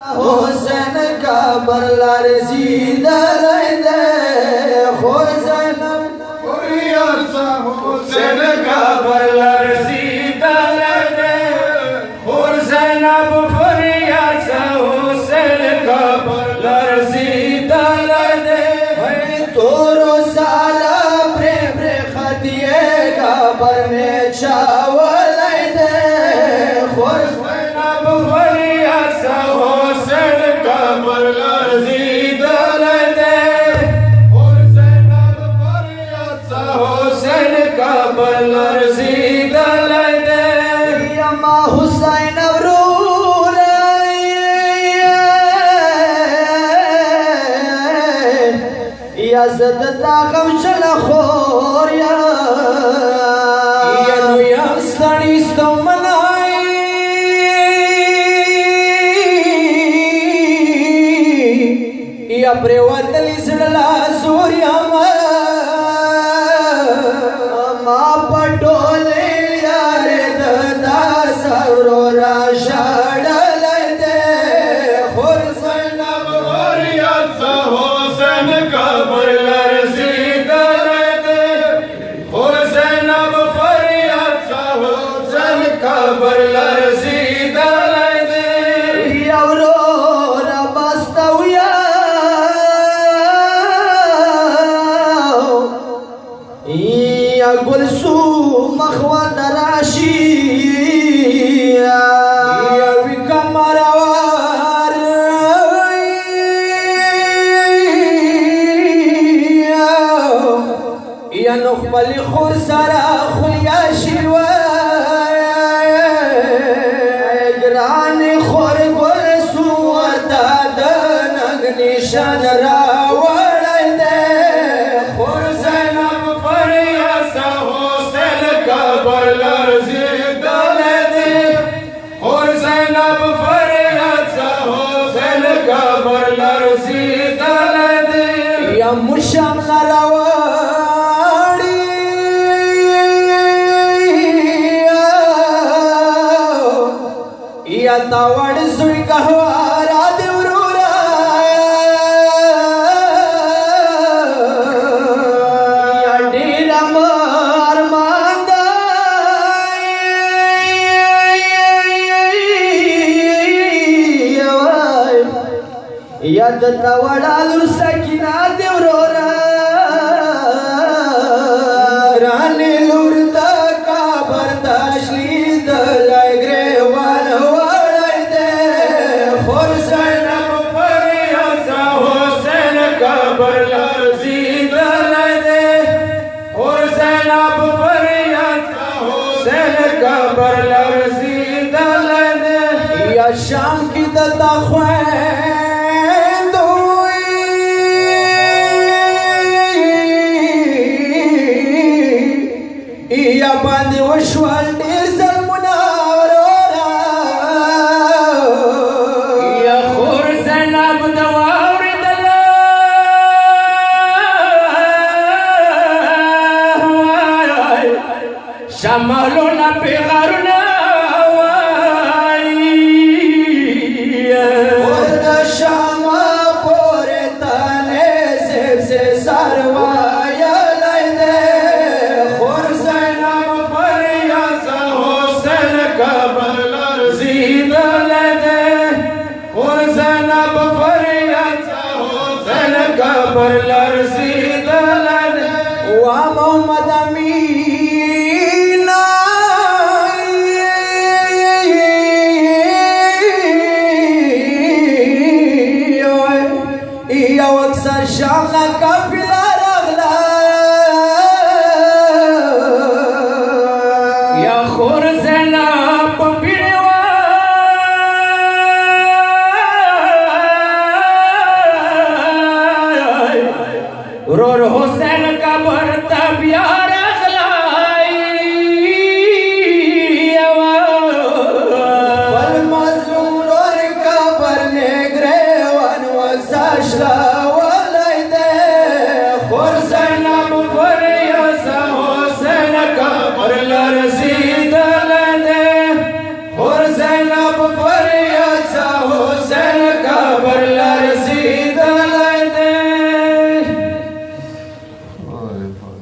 حسین کا برلار زیدہ رہدے حسین حسین کا برلار زیدہ رہدے حسین اب فریاد سا حسین کا برلار زیدہ رہدے تورو سالا پریم خطیے کا برنے چاول دے حسین اب فریاد سا حسین ورور یا زدتا غمشن خور یا نو یم ستړی ستومنای یا پریوتلی زړلا سوریا ما پټولې گلسو مخوان راشی یا وی کمروار یا نخبل خور سرا خلیاشی و گران خور گلسو ورطا دنگ نشان راوار مشام لراوڑی یا تاوڑ سوی کهوارا دیورورا یا ڈیرا مار ماندا یا تاوڑا لور سکینا دیورورا رانی لور دا کابر داشلی دلائی گریوان وڑای دے حسین اب فریاد سا حسین کابر لرزی دلائی دے حسین اب فریاد سا حسین کابر لرزی دلائی دے یا شام کی دلتا خوین یا باندې وشوال ډېر ظلمونه ورورا یا خور زینب د واورېدله شمالونه پیغارونه وایي خور د شامه پورې تانې سیب سے ساروا محمد امین یا اکثر شام کا